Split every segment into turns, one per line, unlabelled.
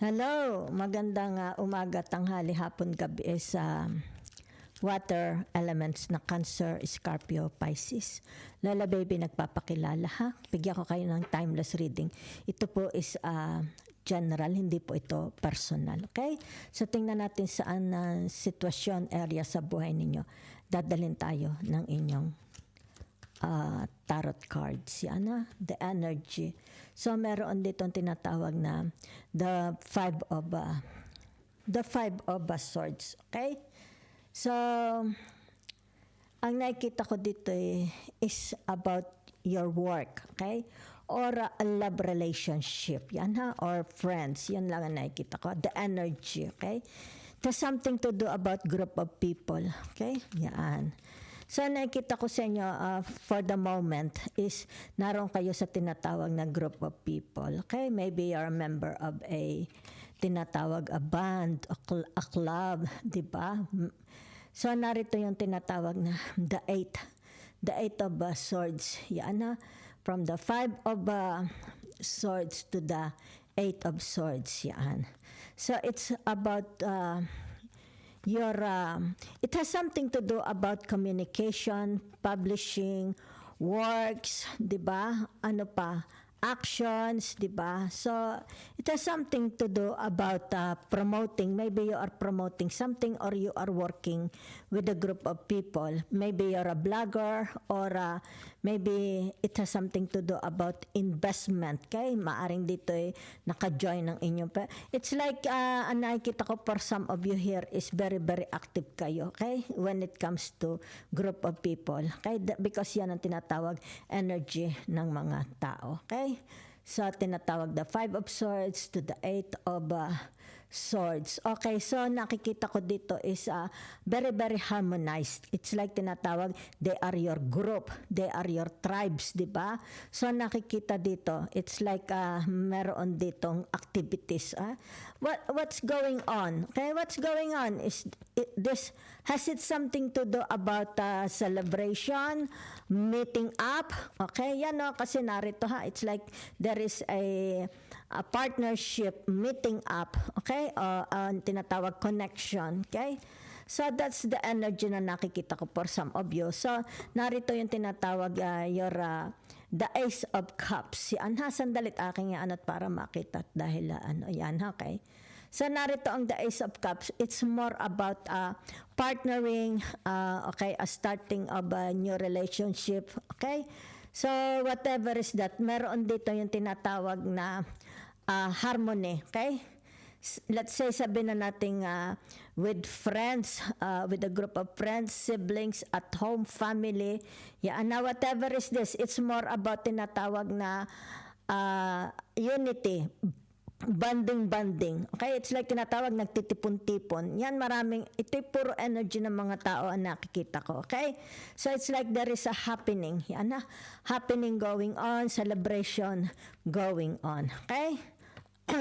Hello, magandang umaga, tanghali, hapon, gabi sa water elements na Cancer, Scorpio, Pisces. Lola Baby nagpapakilala ha. Bigyan ko kayo ng timeless reading. Ito po is general, hindi po ito personal. Okay? So tingnan natin saan sitwasyon, area sa buhay ninyo. Dadalhin tayo ng inyong tarot cards. Yan the energy. So meron dito tinatawag na the five of swords. Okay? So ang nakikita ko dito is about your work, okay? Or a love relationship, yan or friends, yan lang ang nakikita ko. The energy, okay? There's something to do about group of people, okay? Yan. So nakikita ko sa inyo for the moment is naroon kayo sa tinatawag na group of people. Okay? Maybe you're a member of a tinatawag a band, a club, di ba? So narito yung tinatawag na the eight of swords. Yan from the five of swords to the eight of swords. Yan. So it's about it has something to do about communication, publishing, works, 'di ba? Ano pa? Actions, 'di ba? So it has something to do about promoting. Maybe you are promoting something or you are working with a group of people. Maybe you're a blogger or maybe it has something to do about investment. Okay? Maaring dito naka-join ng inyong it's like ang nakikita ko for some of you here is very very active kayo, okay? When it comes to group of people. Okay? Because yan ang tinatawag energy ng mga tao. Okay? So tinatawag the five of swords to the eight of swords. Okay, so nakikita ko dito is very very harmonized. It's like tinatawag they are your group, they are your tribes, di ba? So nakikita dito, it's like meron ditong activities. What's going on? Okay, what's going on is has it something to do about celebration, meeting up? Okay, yan kasi narito it's like there is a partnership, meeting up, okay? Tinatawag connection, okay? So that's the energy na nakikita ko for some of you. So narito yung tinatawag the Ace of Cups. Yan sandalit aking anot para makita dahil yan okay? So narito ang the Ace of Cups. It's more about partnering, okay, a starting of a new relationship, okay? So whatever is that, meron dito yung tinatawag na harmony, okay? Let's say sabihin na natin with friends, with a group of friends, siblings, at home, family. Yeah, now whatever is this, it's more about tinatawag na unity, bonding. Okay, it's like tinatawag nagtitipon-tipon. Yan maraming, ito puro energy ng mga tao ang nakikita ko. Okay? So it's like there is a happening. Yan happening going on, celebration going on. Okay?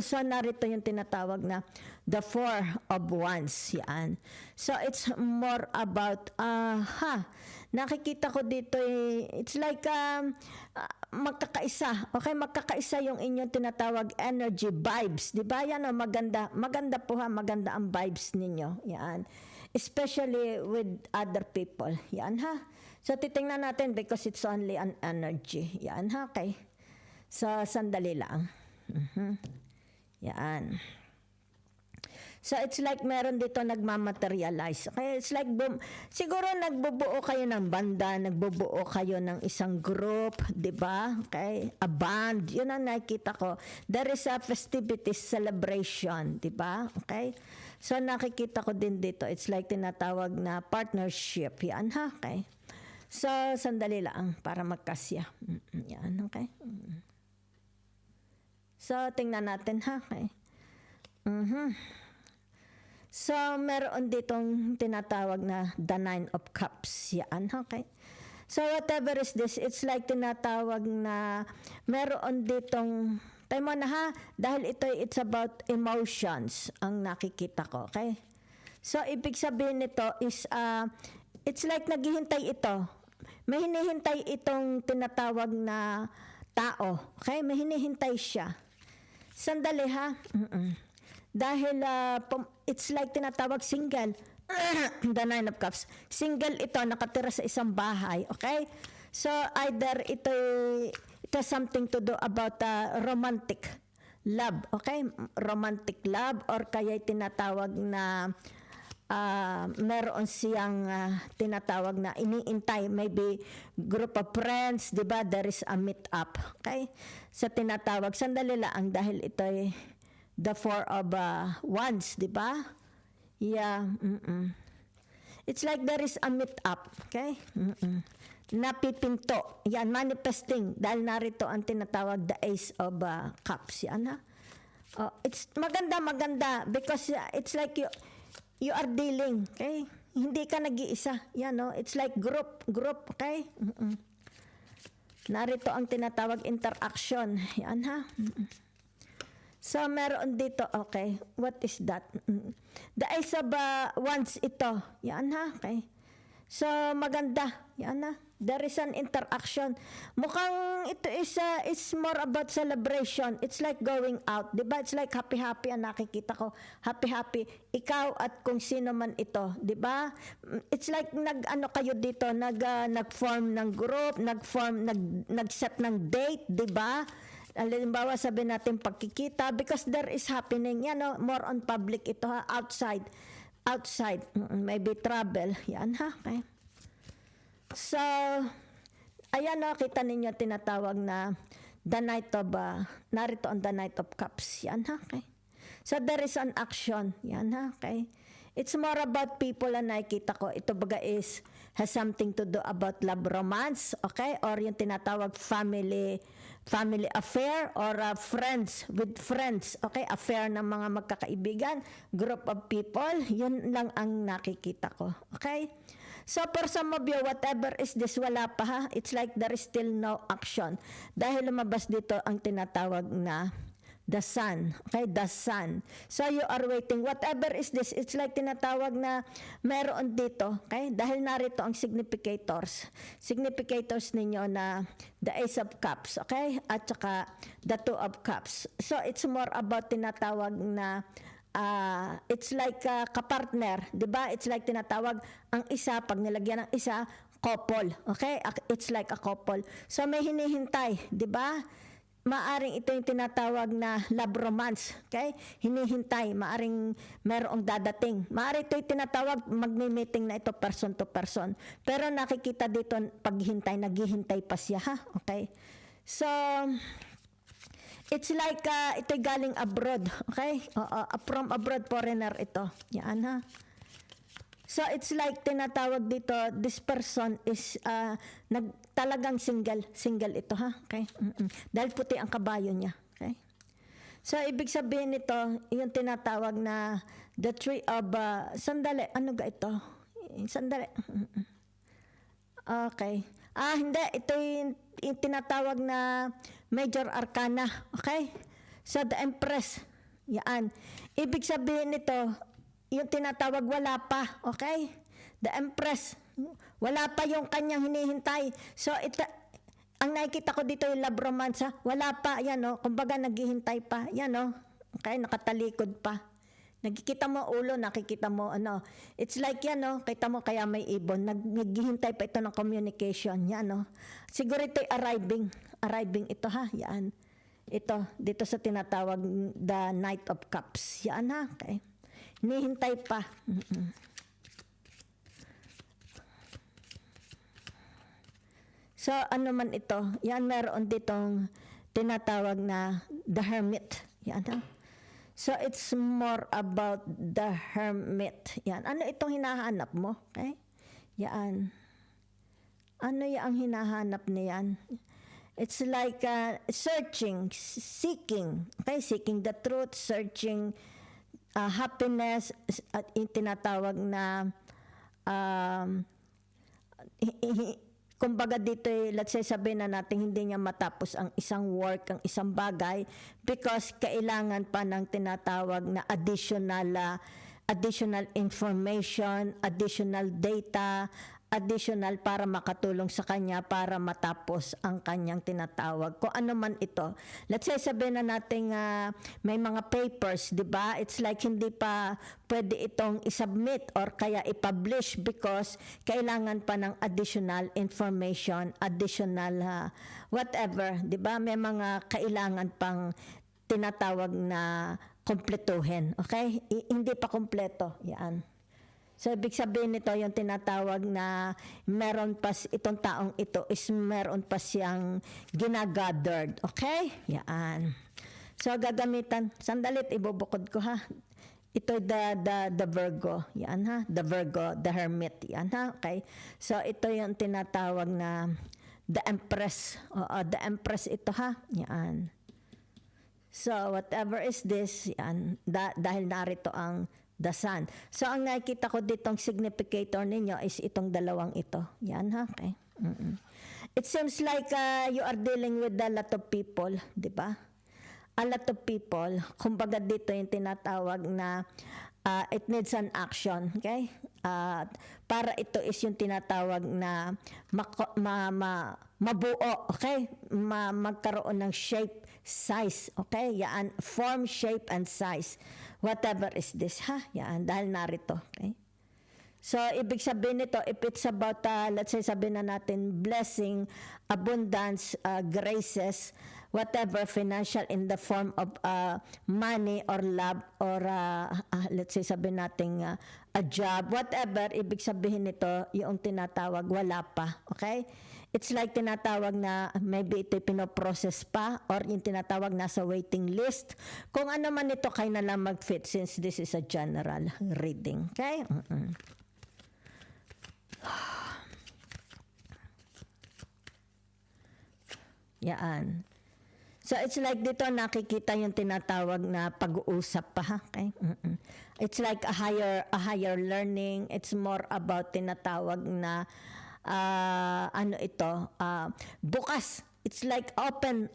So narito yung tinatawag na the four of wands. Yan. So it's more about nakikita ko dito it's like magkakaisa. Okay, magkakaisa yung inyong tinatawag energy, vibes. Di ba? Yan maganda po maganda ang vibes ninyo. Yan. Especially with other people. Yan So titingnan natin because it's only an energy. Yan okay. So sandali lang. Yan. So it's like meron dito nagmamaterialize. Okay, it's like siguro nagbubuo kayo ng banda, nagbubuo kayo ng isang group, 'di ba? Okay, a band. 'Yun ang nakikita ko. There is a festivities celebration, 'di ba? Okay? So nakikita ko din dito, it's like tinatawag na partnership. Yan okay. So sandali lang para magkasya. Yan okay. So tingnan natin okay. So, meron ditong tinatawag na the Nine of Cups. Yan, okay? So, whatever is this, it's like tinatawag na meron ditong, tayo mo na dahil it's about emotions ang nakikita ko, okay? So, ibig sabihin nito is, it's like naghihintay ito. May hinihintay itong tinatawag na tao, okay? May hinihintay siya. Sandali Dahil it's like tinatawag single. The Nine of Cups. Single ito, nakatira sa isang bahay. Okay? So either it has something to do about romantic love. Okay? Romantic love or kaya tinatawag na meron siyang tinatawag na iniintay, maybe group of friends, di ba? There is a meet up, okay? Sa tinatawag, sandali lang dahil ito ay the Four of Wands, di ba? Yeah, it's like there is a meet up, okay? Napipinto, yan, manifesting, dahil narito ang tinatawag the Ace of Cups, yan ha? It's maganda, because it's like you are dealing, okay? Hindi ka nag-iisa. Yan, no? It's like group, okay? Narito ang tinatawag interaction. Yan, ha? So, meron dito, okay. What is that? The Ace of Wands ito. Yan, ha? Okay. So, maganda. Yan, ha? There is an interaction. Mukhang ito is more about celebration. It's like going out. Diba? It's like happy-happy ang nakikita ko. Happy-happy. Ikaw at kung sino man ito. Diba? It's like kayo dito, nag-form ng group, nag-set ng date. Diba? Halimbawa, sabi natin pagkikita because there is happening. Yan, no? More on public ito, ha? Outside. Maybe travel. Yan, ha? Okay. So, ayan o, kita ninyo tinatawag na the Knight of, narito ang the Knight of Cups. Yan ha, okay. So, there is an action. Yan ha, okay. It's more about people na nakikita ko. Ito baga has something to do about love romance, okay? Or yung tinatawag family affair or friends with friends, okay? Affair ng mga magkakaibigan, group of people. Yun lang ang nakikita ko, okay? So for some of you, whatever is this, wala pa ha. It's like there is still no action. Dahil lumabas dito ang tinatawag na the sun. Okay, the sun. So you are waiting. Whatever is this, it's like tinatawag na meron dito. Okay, dahil narito ang significators. Significators ninyo na the Ace of Cups. Okay, at saka the Two of Cups. So it's more about tinatawag na it's like kapartner, 'di ba? It's like tinatawag ang isa pag nilagyan ng isa couple, okay? It's like a couple. So may hinihintay, 'di ba? Maaring ito yung tinatawag na love romance, okay? Hinihintay, maaring merong dadating. Maaring ito yung tinatawag magme-meeting na ito person to person. Pero nakikita dito paghintay, naghihintay pa siya, ha? Okay? So it's like ito'y galing abroad, okay? From abroad foreigner ito. Yan ha. So it's like tinatawag dito, this person is talagang single ito ha, okay? Dahil puti ang kabayo niya, okay? So ibig sabihin nito, yung tinatawag na the tree of sandali, ano ga ito? Sandali. Okay. Hindi, ito yung tinatawag na major arcana, okay? So the Empress, yan. Ibig sabihin nito, yung tinatawag wala pa, okay? The Empress, wala pa yung kanyang hinihintay. So ang nakikita ko dito yung love romance, ha? Wala pa, yan o, kumbaga naghihintay pa, yan o, okay, nakatalikod pa. Nakikita mo ulo, nakikita mo ano. It's like yan, no? Kita mo kaya may ibon. Naghihintay pa ito ng communication. Yan, no? Siguro ito arriving. Arriving ito, ha? Yan. Ito, dito sa tinatawag the Knight of Cups. Yan, ha? Okay. Hinihintay pa. So, ano man ito? Yan, meron ditong tinatawag na the Hermit. Yan, ha? So, it's more about the hermit. Yan. Ano itong hinahanap mo? Okay? Yan. Ano yung hinahanap niyan? It's like searching, seeking. Okay? Seeking the truth, searching happiness, at tinatawag na kumbaga dito, let's say sabihin na natin hindi niya matapos ang isang work, ang isang bagay because kailangan pa ng tinatawag na additional information, additional data, additional para makatulong sa kanya para matapos ang kanyang tinatawag. Kung ano man ito. Let's say sabihin na natin may mga papers, di ba? It's like hindi pa pwede itong isubmit or kaya i-publish because kailangan pa ng additional information, additional whatever, di ba? May mga kailangan pang tinatawag na kumpletuhin. Okay? Hindi pa kumpleto. Yan. So, ibig sabihin nito, yung tinatawag na meron pa, itong taong ito is meron pa siyang ginagathered. Okay? Yan. So, gagamitan. Sandalit, ibubukod ko ha. Ito the Virgo. Yan ha. The Virgo, the Hermit. Yan ha. Okay? So, ito yung tinatawag na the Empress. The Empress ito ha. Yan. So, whatever is this, yan. Dahil narito ang the Sun. So, ang nakikita ko ditong significator ninyo is itong dalawang ito. Yan ha, okay. It seems like you are dealing with a lot of people, di ba? A lot of people. Kumbaga dito yung tinatawag na it needs an action, okay? Para ito is yung tinatawag na mabuo, okay? Magkaroon ng shape, size, okay? Yan, form, shape, and size. Whatever is this, ha? Yan, dahil narito, okay? So, ibig sabihin nito, if it's about, let's say, sabihin na natin, blessing, abundance, graces, whatever, financial in the form of money or love or, let's say, sabihin natin, a job, whatever, ibig sabihin nito, yung tinatawag, wala pa, okay? It's like tinatawag na maybe ito pinoprocess pa or yung tinatawag nasa waiting list. Kung ano man ito, kayo na lang mag-fit since this is a general reading. Okay? Yan. So it's like dito nakikita yung tinatawag na pag-uusap pa. Ha? Okay? It's like a higher learning. It's more about tinatawag na bukas. It's like open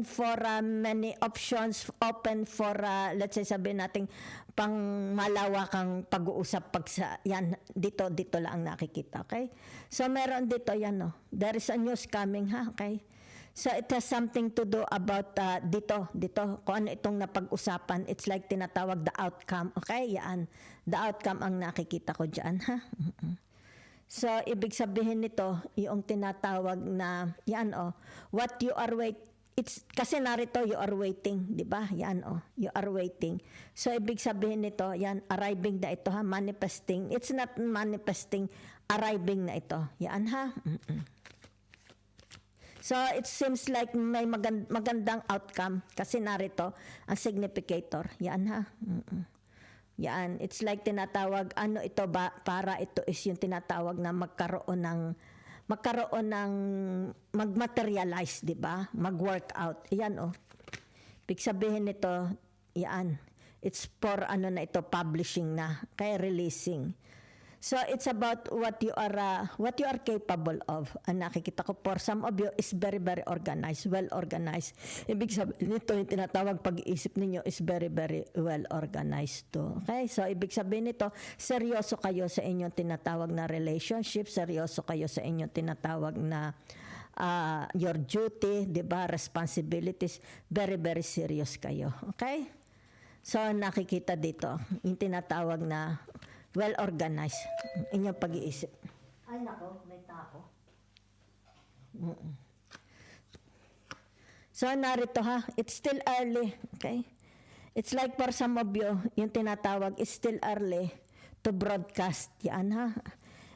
for many options, open for let's say sabihin natin pang malawakang pag-uusap yan dito lang nakikita, okay? So meron dito yan no. There is a news coming ha, okay? So it has something to do about dito kung ano itong napag-usapan. It's like tinatawag the outcome, okay? Yan. The outcome ang nakikita ko diyan ha. So, ibig sabihin nito, yung tinatawag na, yan what you are it's kasi narito, you are waiting, di ba? Yan you are waiting. So, ibig sabihin nito, yan, arriving na ito ha, manifesting. It's not manifesting, arriving na ito. Yan ha. So, it seems like may magandang outcome kasi narito ang significator. Yan ha. Yan, it's like tinatawag, ano ito ba, para ito is yung tinatawag na magkaroon ng mag-materialize, di ba? Mag-work out. Yan Ibig sabihin nito, yan, it's for na ito, publishing na, kaya releasing. So it's about what you are capable of. Ang nakikita ko for some of you is very, very organized, well organized. Ibig sabihin nito, yung tinatawag pag-iisip ninyo is very, very well organized too. Okay? So ibig sabihin nito, seryoso kayo sa inyong tinatawag na relationship, seryoso kayo sa inyong tinatawag na your duty, di ba, responsibilities, very, very serious kayo. Okay? So nakikita dito, yung tinatawag na well-organized inyong pag-iisip. Ay nako, may tao. So narito ha, it's still early, okay? It's like for some of you, yung tinatawag, it's still early to broadcast. Yan ha.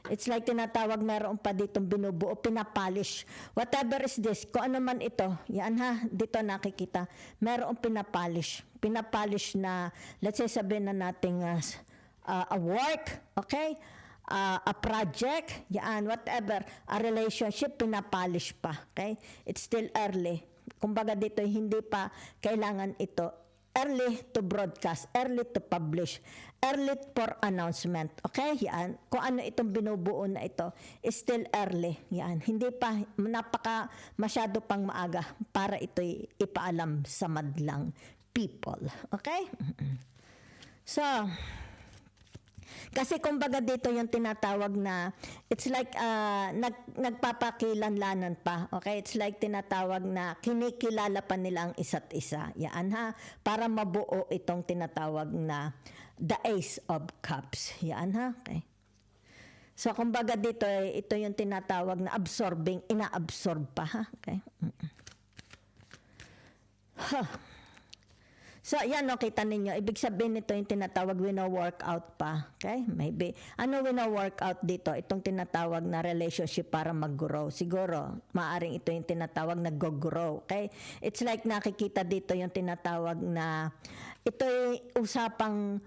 It's like tinatawag, meron pa ditong binubuo, pinapolish. Whatever is this, kung ano man ito, yan ha, dito nakikita, meron pinapolish. Pinapolish na, let's say sabihin na natin, a work, okay? A project, yan, whatever, a relationship, pinapolish pa, okay? It's still early. Kumbaga dito, hindi pa kailangan ito. Early to broadcast, early to publish, early for announcement, okay? Yan, kung ano itong binubuo na ito, is still early, yan. Hindi pa, masyado pang maaga para ito'y ipaalam sa madlang people, okay? So, Kasi kumbaga dito yung tinatawag na, it's like nagpapakilanlanan pa. Okay? It's like tinatawag na kinikilala pa nila ang isa't isa. Yan ha. Para mabuo itong tinatawag na the Ace of Cups. Yan ha. Okay. So kumbaga dito, ito yung tinatawag na absorbing, ina-absorb pa ha. Okay. Huh. So, yan, no, kita ninyo. Ibig sabihin nito yung tinatawag wino-workout pa. Okay? Maybe. Ano wino-workout dito? Itong tinatawag na relationship para mag-grow. Siguro, maaring ito yung tinatawag na go-grow. Okay? It's like nakikita dito yung tinatawag na ito'y usapang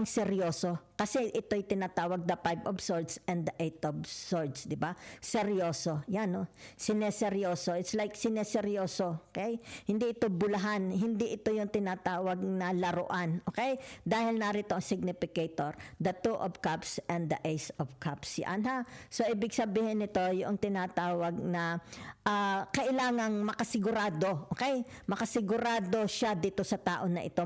seryoso. Kasi ito'y tinatawag the Five of Swords and the Eight of Swords, di ba? Seryoso. Yan, no? Sineseryoso. It's like sineseryoso. Okay? Hindi ito bulahan. Hindi ito yung tinatawag na laruan. Okay? Dahil narito ang significator. The Two of Cups and the Ace of Cups. Yan, ha? So, ibig sabihin nito yung tinatawag na kailangang makasigurado. Okay? Makasigurado siya dito sa tao na ito.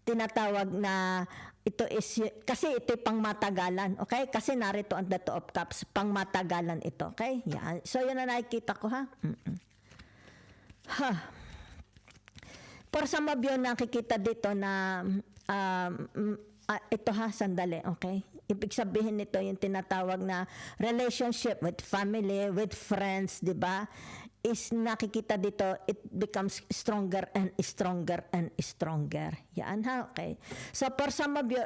Tinatawag na ito is, kasi ito pangmatagalan, okay? Kasi narito ang the Two of Cups, pangmatagalan ito, okay? Yan. So, yun na nakikita ko, ha? Ha. For some of you, nakikita dito na, ito ha, sandali, okay? Ibig sabihin nito yung tinatawag na relationship with family, with friends, di ba? Is nakikita dito, it becomes stronger and stronger and stronger. Yan ha, okay. So for some of you,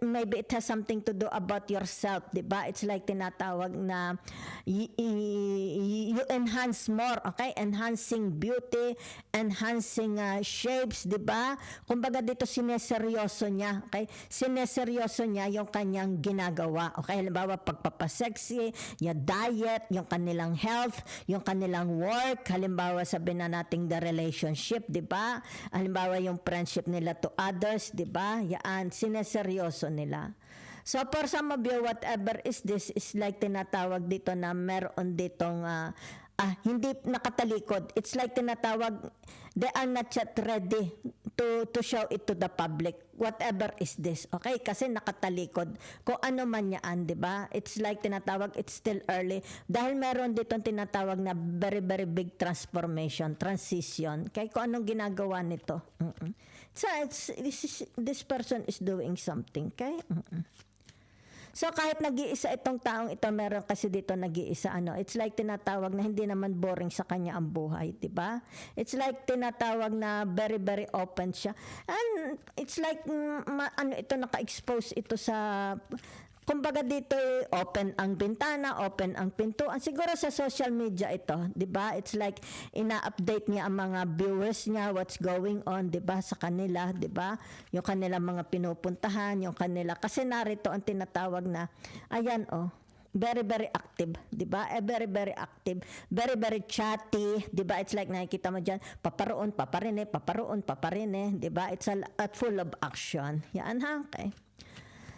maybe it has something to do about yourself, di ba? It's like tinatawag na you enhance more, okay? Enhancing beauty, enhancing shapes, di ba? Kumbaga dito sineseryoso niya, okay? Sineseryoso niya yung kanyang ginagawa, okay? Halimbawa pagpapasexy, yung diet, yung kanilang health, yung kanilang work, halimbawa sabihin na natin the relationship, di ba? Halimbawa yung friendship nila to others, di ba? Yan, seryoso nila. So for some of you, whatever is this, is like tinatawag dito na meron ditong hindi nakatalikod. It's like tinatawag, they are not yet ready to show it to the public. Whatever is this, okay? Kasi nakatalikod. Kung ano man yan, di ba? It's like tinatawag, it's still early. Dahil meron ditong tinatawag na very, very big transformation, transition. Okay? Kung anong ginagawa nito. So, this person is doing something, okay? So, kahit nag-iisa itong taong ito, meron kasi dito nag-iisa, it's like tinatawag na hindi naman boring sa kanya ang buhay, di ba? It's like tinatawag na very, very open siya. And it's like, ito naka-expose ito sa... Kumbaga dito, open ang bintana, open ang pintuan. Siguro sa social media ito, 'di ba? It's like ina-update niya ang mga viewers niya, what's going on, 'di ba, sa kanila, 'di ba? Yung kanila mga pinupuntahan, yung kanila kasi narito ang tinatawag na ayan very very active, 'di ba? Very very active, very very chatty, 'di ba? It's like nakikita mo diyan, paparoon, paparine, 'di ba? It's full of action. Yan ha, okay.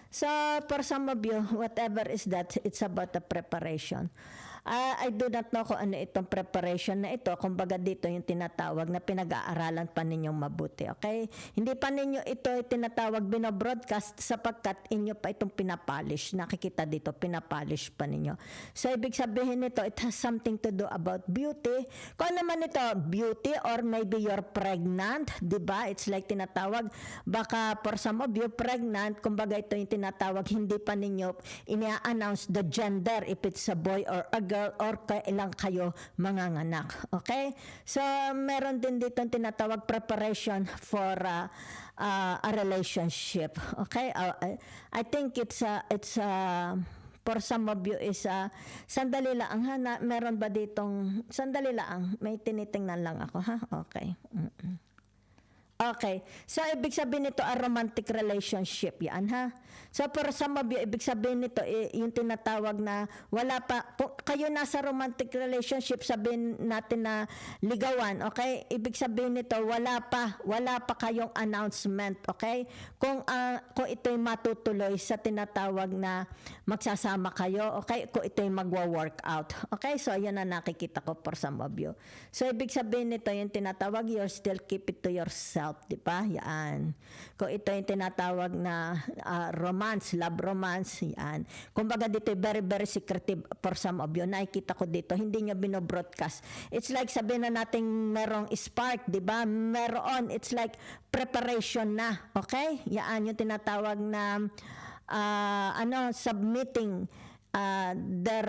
So, for some of you, whatever is that, it's about the preparation. I do not know kung ano itong preparation na ito. Kumbaga dito yung tinatawag na pinag-aaralan pa ninyong mabuti. Okay? Hindi pa ninyo ito tinatawag binobroadcast sapagkat inyo pa itong pinapolish. Nakikita dito, pinapolish pa ninyo. So, ibig sabihin nito, it has something to do about beauty. Kung naman ito, beauty or maybe you're pregnant, diba? It's like tinatawag, baka for some of you, pregnant, kumbaga ito yung tinatawag, hindi pa ninyo ina-announce the gender, if it's a boy or a girl, or kailang kayo manganganak. Okay? So, meron din dito tinatawag preparation for a relationship. Okay? I think it's for some of you is sandali lang ha, meron ba ditong sandali lang, may tinitingnan lang ako ha. Okay. Okay. So, ibig sabihin nito, a romantic relationship. Yan, ha? So, for some of you, ibig sabihin nito, yung tinatawag na wala pa, kayo nasa romantic relationship, sabihin natin na ligawan, okay? Ibig sabihin nito, wala pa kayong announcement, okay? Kung ito'y matutuloy sa tinatawag na magsasama kayo, okay? Kung ito'y magwa-workout, okay? So, yan na nakikita ko for some of you. So, ibig sabihin nito, yung tinatawag, you still keep it to yourself. itself, di ba? Yan. Kung ito yung tinatawag na romance, love romance, yan. Kumbaga dito, very, very secretive for some of you. Nakikita ko dito, hindi nyo binobroadcast. It's like sabihin na natin merong spark, di ba? Meron, it's like preparation na, okay? Yan yung tinatawag na submitting their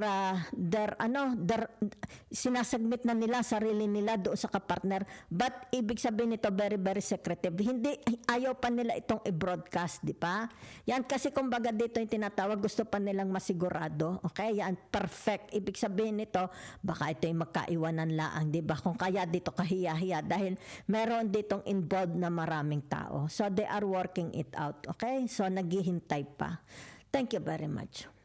sinasubmit na nila sarili nila doon sa kapartner, but ibig sabihin nito very very secretive, hindi, ayaw pa nila itong i-broadcast, di ba? Yan kasi kumbaga dito yung tinatawag, gusto pa nilang masigurado, okay? Yan, perfect. Ibig sabihin nito, baka ito yung magkaiwanan laang, di ba? Kung kaya dito kahiya-hiya dahil meron ditong involved na maraming tao, so they are working it out, okay? So naghihintay pa. Thank you very much.